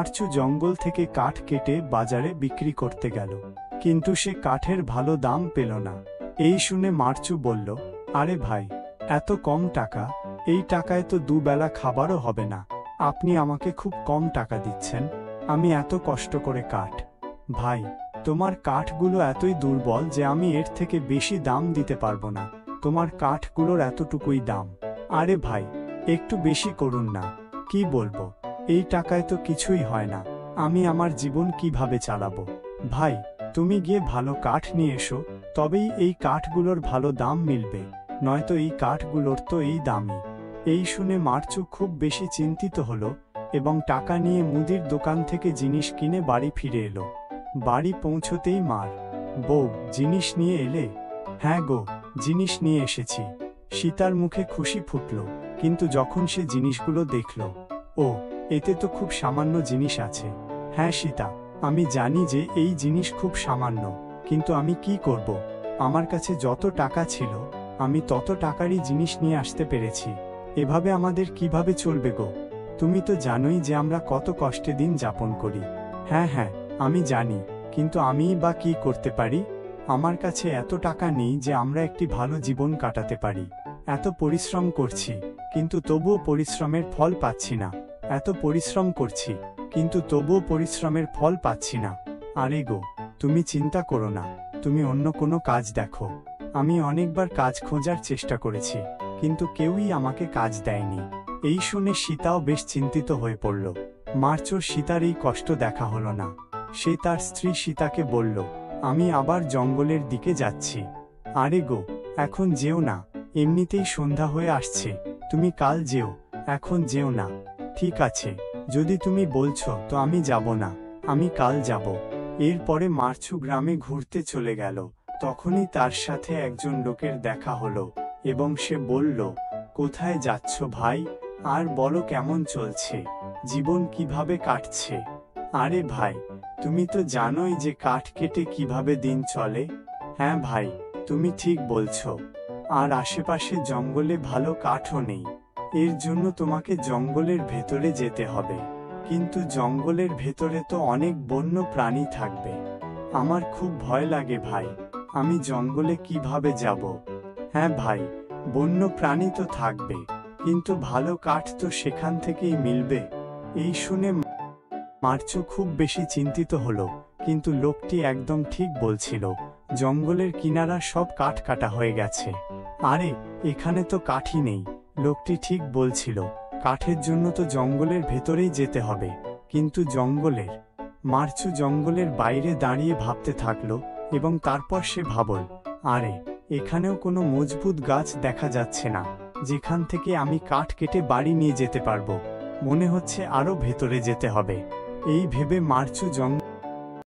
মারচু জঙ্গল থেকে কাঠ কেটে বাজারে বিক্রি করতে গেল, কিন্তু সে কাঠের ভালো দাম পেল না। এই শুনে মারচু বলল, আরে ভাই, এত কম টাকা? এই টাকায় তো দুবেলা খাবারও হবে না। আপনি আমাকে খুব কম টাকা দিচ্ছেন। আমি এত কষ্ট করে কাঠ। ভাই, তোমার কাঠগুলো এতই দুর্বল যে আমি এর থেকে বেশি দাম দিতে পারবো না। তোমার কাঠগুলোর এতটুকুই দাম। আরে ভাই, একটু বেশি করুন না। কি বলবো, এই টাকায় তো কিছুই হয় না। আমি আমার জীবন কিভাবে চালাবো? ভাই, তুমি গিয়ে ভালো কাঠ নিয়ে এসো, তবেই এই কাঠগুলোর ভালো দাম মিলবে, নয়তো এই কাঠগুলোর তো এই দামই। এই শুনে মারচু খুব বেশি চিন্তিত হলো এবং টাকা নিয়ে মুদির দোকান থেকে জিনিস কিনে বাড়ি ফিরে এলো। বাড়ি পৌঁছতেই মার, বউ, জিনিস নিয়ে এলে? হ্যাঁ গো, জিনিস নিয়ে এসেছি। সীতার মুখে খুশি ফুটল, কিন্তু যখন সে জিনিসগুলো দেখল, ও, এতে তো খুব সামান্য জিনিস আছে। হ্যাঁ সীতা, আমি জানি যে এই জিনিস খুব সামান্য, কিন্তু আমি কি করব? আমার কাছে যত টাকা ছিল আমি তত টাকারই জিনিস নিয়ে আসতে পেরেছি। এভাবে আমাদের কিভাবে চলবে গো? তুমি তো জানোই যে আমরা কত কষ্টে দিন যাপন করি। হ্যাঁ হ্যাঁ, আমি জানি, কিন্তু আমিই বা কি করতে পারি? আমার কাছে এত টাকা নেই যে আমরা একটি ভালো জীবন কাটাতে পারি। এত পরিশ্রম করছি, কিন্তু তবুও পরিশ্রমের ফল পাচ্ছি না। এত পরিশ্রম করছি, কিন্তু তবুও পরিশ্রমের ফল পাচ্ছি না। আরে গো, তুমি চিন্তা করো না, তুমি অন্য কোনো কাজ দেখো। আমি অনেকবার কাজ খোঁজার চেষ্টা করেছি, কিন্তু কেউই আমাকে কাজ দেয়নি। এই শুনে সীতাও বেশ চিন্তিত হয়ে পড়ল। মারচুর সীতার এই কষ্ট দেখা হলো না। সে তার স্ত্রী সীতাকে বলল, আমি আবার জঙ্গলের দিকে যাচ্ছি। আরে গো, এখন যেও না, এমনিতেই সন্ধ্যা হয়ে আসছে। তুমি কাল যেও, এখন যেও না। ঠিক আছে, যদি তুমি বলছো তো আমি যাব না, আমি কাল যাব। এরপরে মারচু গ্রামে ঘুরতে চলে গেল। তখনই তার সাথে একজন লোকের দেখা হলো এবং সে বলল, কোথায় যাচ্ছ ভাই? আর বলো কেমন চলছে, জীবন কিভাবে কাটছে? আরে ভাই, তুমি তো জানোই যে কাঠ কেটে কিভাবে দিন চলে। হ্যাঁ ভাই, তুমি ঠিক বলছো। আর আশেপাশে জঙ্গলে ভালো কাঠও নেই। এর জন্য তোমাকে জঙ্গলের ভেতরে যেতে হবে। কিন্তু জঙ্গলের ভেতরে তো অনেক বন্য প্রাণী থাকবে। আমার খুব ভয় লাগে ভাই, আমি জঙ্গলে কিভাবে যাব? হ্যাঁ ভাই, বন্য প্রাণী তো থাকবে, কিন্তু ভালো কাঠ তো সেখান থেকেই মিলবে। এই শুনে মারচু খুব বেশি চিন্তিত হলো, কিন্তু লোকটি একদম ঠিক বলছিল। জঙ্গলের কিনারা সব কাঠ কাটা হয়ে গেছে। আরে, এখানে তো কাঠই নেই। লোকটি ঠিক বলছিল, কাঠের জন্য তো জঙ্গলের ভেতরেই যেতে হবে। কিন্তু মারচু জঙ্গলের বাইরে দাঁড়িয়ে ভাবতে থাকলো এবং তারপর সে ভাবল, আরে, এখানেও কোনো মজবুত গাছ দেখা যাচ্ছে না, যেখান থেকে আমি কাঠ কেটে বাড়ি নিয়ে যেতে পারবো। মনে হচ্ছে আরো ভেতরে যেতে হবে। এই ভেবে মারচু জঙ্গল